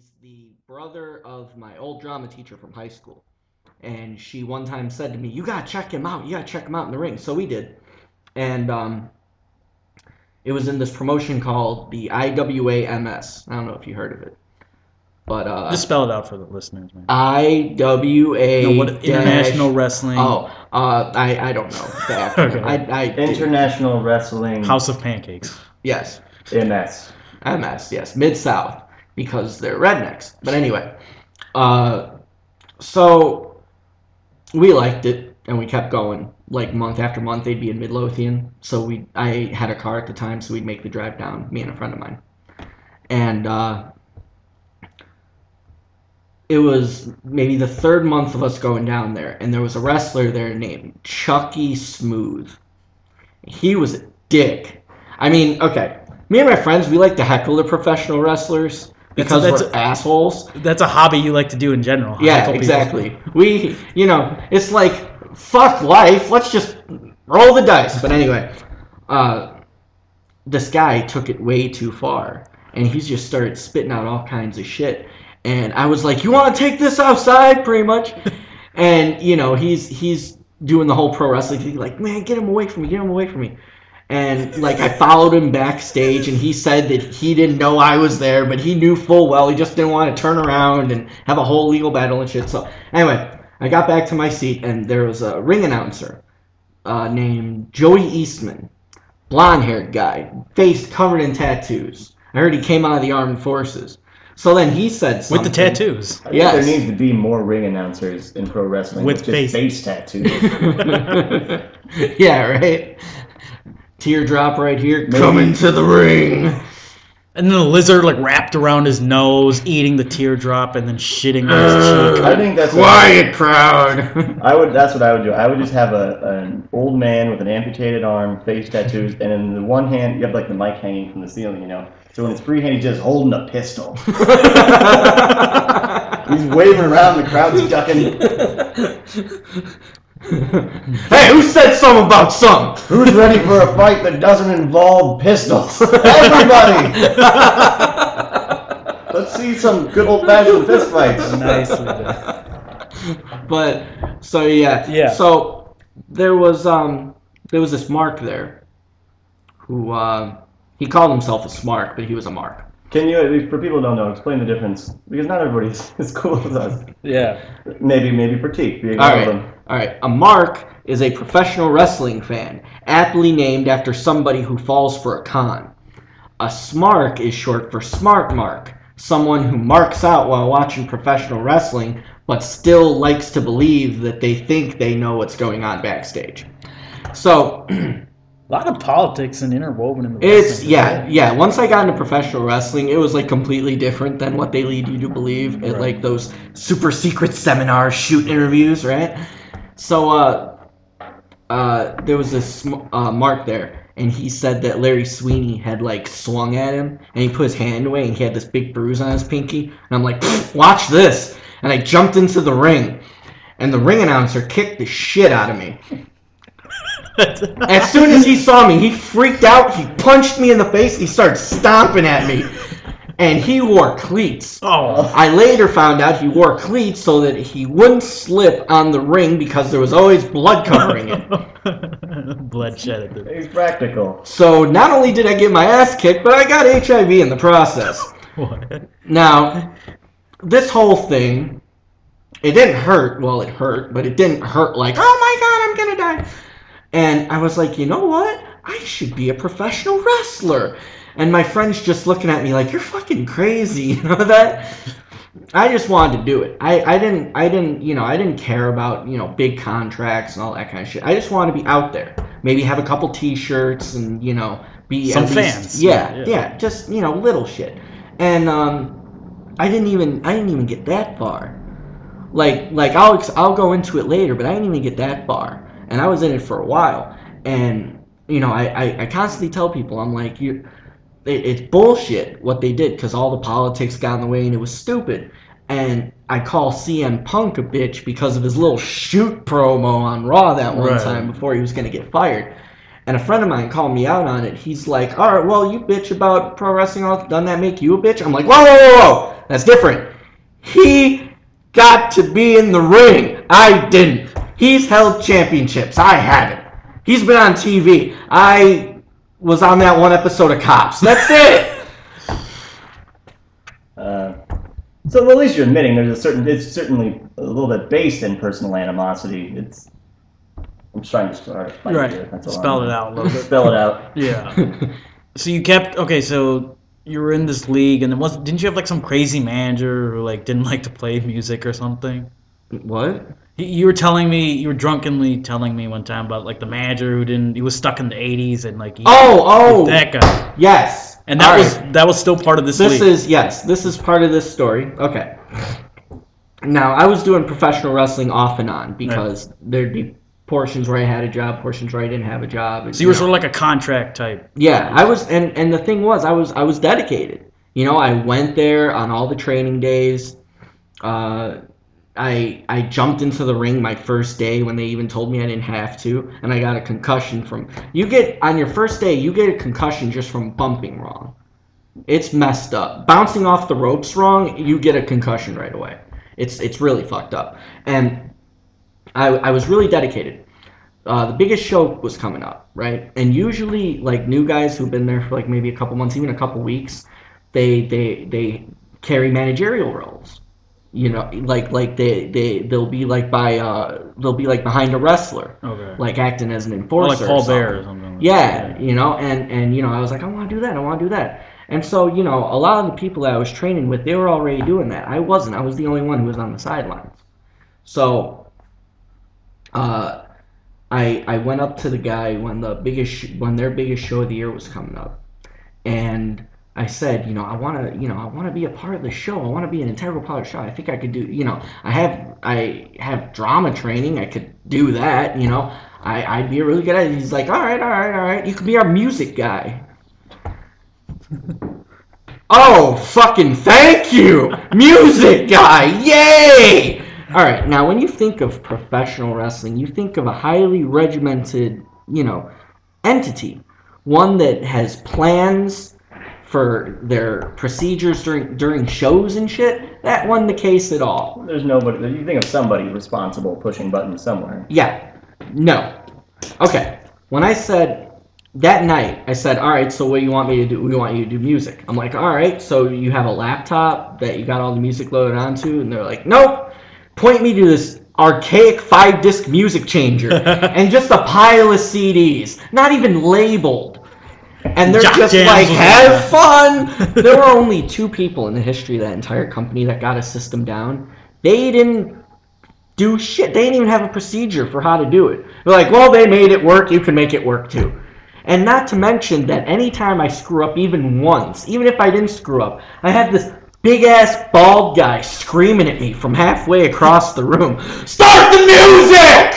he's the brother of my old drama teacher from high school. And she one time said to me, you gotta check him out. You gotta check him out in the ring. So we did. And it was in this promotion called the IWAMS. I don't know if you heard of it. But just spell it out for the listeners, man. IWA. No, what International Wrestling? Oh, I don't know the acronym. Okay. International Wrestling House of Pancakes. Yes. MS. MS, yes, Mid-South, because they're rednecks. But anyway, so we liked it, and we kept going. Like month after month, they'd be in Midlothian. So I had a car at the time, so we'd make the drive down, me and a friend of mine. And it was maybe the third month of us going down there, and there was a wrestler there named Chucky Smooth. He was a dick. I mean, okay, me and my friends, we like to heckle the professional wrestlers because we're assholes. That's a hobby you like to do in general. Yeah, exactly. We, it's like, fuck life, let's just roll the dice. But anyway, this guy took it way too far, and he just started spitting out all kinds of shit. And I was like, you want to take this outside, pretty much? And, he's doing the whole pro wrestling thing, like, man, get him away from me. And, like, I followed him backstage, and he said that he didn't know I was there, but he knew full well. He just didn't want to turn around and have a whole legal battle and shit. So, anyway, I got back to my seat, and there was a ring announcer named Joey Eastman. Blonde-haired guy, face covered in tattoos. I heard he came out of the armed forces. So then he said something. With the tattoos. I think there needs to be more ring announcers in pro wrestling with just face tattoos. Yeah, right? Teardrop right here. Maybe. Coming to the ring. And then the lizard wrapped around his nose, eating the teardrop, and then shitting on his cheek. I think that's quiet crowd. That's what I would do. I would just have an old man with an amputated arm, face tattoos, and in the one hand you have the mic hanging from the ceiling, So in his free hand, he's just holding a pistol. He's waving around, the crowd's ducking. Hey, who said something about something? Who's ready for a fight that doesn't involve pistols? Everybody! Let's see some good old-fashioned fist fights. Nicely done. But, so yeah. So there was this Mark there who... he called himself a Smark, but he was a Mark. Can you, for people who don't know, explain the difference? Because not everybody's as cool as us. Yeah. Maybe Prateek. All right. A Mark is a professional wrestling fan, aptly named after somebody who falls for a con. A Smark is short for Smart Mark, someone who marks out while watching professional wrestling, but still likes to believe that they think they know what's going on backstage. So... A lot of politics and interwoven in the wrestling. Yeah. Once I got into professional wrestling, it was completely different than what they lead you to believe at those super secret seminars, shoot interviews, right? So there was this Mark there, and he said that Larry Sweeney had swung at him, and he put his hand away, and he had this big bruise on his pinky, and I'm like, watch this, and I jumped into the ring, and the ring announcer kicked the shit out of me. As soon as he saw me, he freaked out, he punched me in the face, and he started stomping at me. And he wore cleats. Oh. I later found out he wore cleats so that he wouldn't slip on the ring because there was always blood covering it. Bloodshed. He's practical. So not only did I get my ass kicked, but I got HIV in the process. What? Now, this whole thing, it didn't hurt. Well, it hurt, but it didn't hurt like, oh my God, I'm going to die. And I was like, you know what? I should be a professional wrestler. And my friend's just looking at me like, you're fucking crazy. That? I just wanted to do it. I didn't care about, big contracts and all that kind of shit. I just wanted to be out there. Maybe have a couple t-shirts and, be some at fans. Least, yeah, just, little shit. And I didn't even get that far. I'll go into it later, but I didn't even get that far. And I was in it for a while. And, I constantly tell people, I'm like, it's bullshit what they did because all the politics got in the way and it was stupid. And I call CM Punk a bitch because of his little shoot promo on Raw that one time before he was going to get fired. And a friend of mine called me out on it. He's like, all right, well, you bitch about pro wrestling. Doesn't that make you a bitch? I'm like, whoa. That's different. He got to be in the ring. I didn't. He's held championships. I haven't. He's been on TV. I was on that one episode of Cops. That's it. So at least you're admitting it's certainly a little bit based in personal animosity. I'm just trying to start. Right. Spell it out a little bit. Spell it out. Yeah. So so you were in this league, and didn't you have like some crazy manager who like didn't like to play music or something? What? You were drunkenly telling me one time about like the manager he was stuck in the 80s and like that guy. Yes. And that was still part of this league. This is part of this story. Okay. Now, I was doing professional wrestling off and on because there'd be portions where I had a job, portions where I didn't have a job. And, so you were sort of like a contract type. Yeah, I was, and the thing was, I was dedicated. I went there on all the training days. I jumped into the ring my first day when they even told me I didn't have to, and I got a concussion on your first day, you get a concussion just from bumping wrong. It's messed up. Bouncing off the ropes wrong, you get a concussion right away. It's really fucked up. And I was really dedicated. The biggest show was coming up, right? And usually, like, new guys who've been there for like maybe a couple months, even a couple weeks, they carry managerial roles. Like they'll be like behind a wrestler, like acting as an enforcer, or like Paul Bear or something. Yeah, and I was like, I want to do that, and so a lot of the people that I was training with, they were already doing that. I wasn't. I was the only one who was on the sidelines. So, I went up to the guy when their biggest show of the year was coming up, and I said, I want to be a part of the show. I want to be an integral part of the show. I think I could do, I have drama training. I could do that, I'd be really good at it. He's like, all right. You could be our music guy. Oh, fucking thank you. Music guy. Yay. All right. Now, when you think of professional wrestling, you think of a highly regimented, entity. One that has plans for their procedures during shows and shit. That wasn't the case at all. There's nobody. You think of somebody responsible pushing buttons somewhere. Yeah. No. Okay. When I said that night, I said, all right, so what do you want me to do? We want you to do music. I'm like, all right, so you have a laptop that you got all the music loaded onto? And they're like, nope. Point me to this archaic 5-disc music changer and just a pile of CDs, not even labeled. And they're just like, have fun. There were only 2 people in the history of that entire company that got a system down. They didn't do shit. They didn't even have a procedure for how to do it. They're like, well, they made it work. You can make it work too. And not to mention that anytime I screw up even once, even if I didn't screw up, I had this big-ass bald guy screaming at me from halfway across the room, start the music!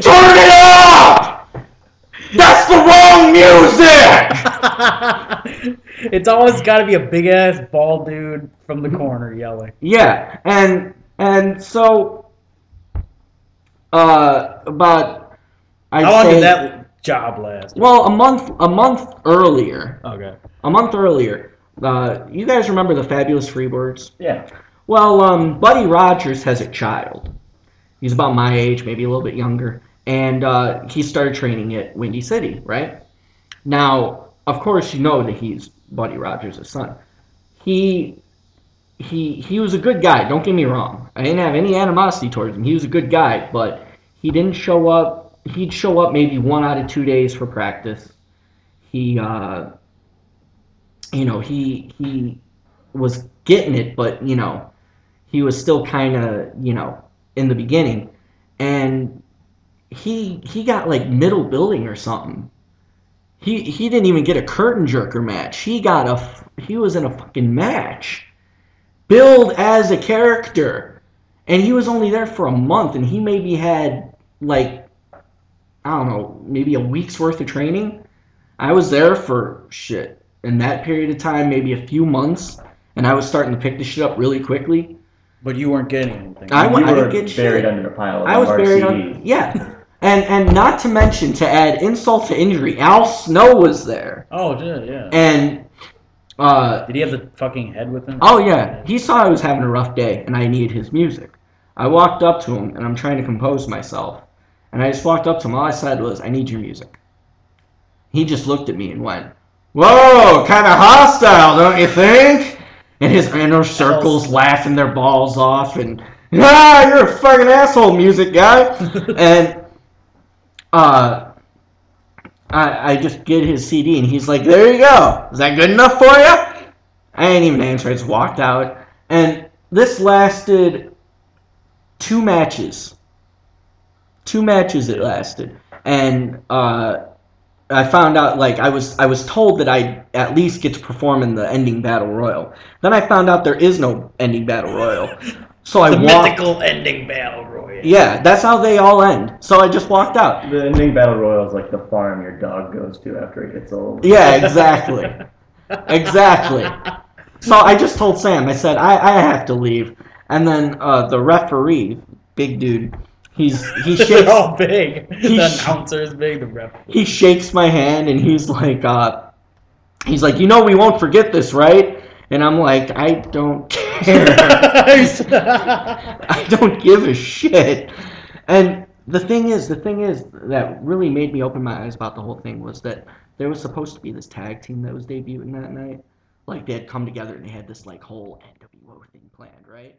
Turn it up! That's the wrong music! It's always got to be a big-ass bald dude from the corner yelling. Yeah, and so, about... How long did that job last? Well, a month earlier. Okay. A month earlier. You guys remember the Fabulous Freebirds? Yeah. Well, Buddy Rogers has a child. He's about my age, maybe a little bit younger. And he started training at Windy City, right? Now, of course, you know that he's Buddy Rogers' son. He was a good guy, don't get me wrong. I didn't have any animosity towards him. He was a good guy, but he didn't show up. He'd show up maybe 1 out of 2 days for practice. He was getting it, but, he was still kind of, in the beginning. And he got like middle billing or something. He didn't even get a curtain jerker match. He was in a fucking match. Billed as a character. And he was only there for a month, and he maybe had like, I don't know, maybe a week's worth of training. I was there for shit. In that period of time, maybe a few months, and I was starting to pick the shit up really quickly. But you weren't getting anything. I didn't get buried under a pile of I was buried under, yeah. And not to mention, to add insult to injury, Al Snow was there. Oh, yeah. And Did he have the fucking head with him? Oh yeah, he saw I was having a rough day and I needed his music. I walked up to him and I'm trying to compose myself. And I just walked up to him. All I said was, I need your music. He just looked at me and went, whoa, kind of hostile, don't you think? And his inner circle's laughing their balls off and, you're a fucking asshole, music guy. And I just get his CD and he's like, there you go. Is that good enough for you? I didn't even answer. I just walked out. And this lasted 2 matches. 2 matches it lasted. And I found out, like, I was told that I at least get to perform in the ending battle royal. Then I found out there is no ending battle royal. So I walked. Mythical ending battle royal. Yeah, that's how they all end. So I just walked out. The ending battle royal is like the farm your dog goes to after it gets old. Yeah, exactly. Exactly. So I just told Sam, I said, I have to leave. And then the referee, big dude, he shakes. They're all big. The announcer is big, the ref. He shakes my hand and he's like, you know we won't forget this, right? And I'm like, I don't care. I don't give a shit. And the thing is that really made me open my eyes about the whole thing was that there was supposed to be this tag team that was debuting that night. Like, they had come together and they had this, like, whole NWO thing planned, right?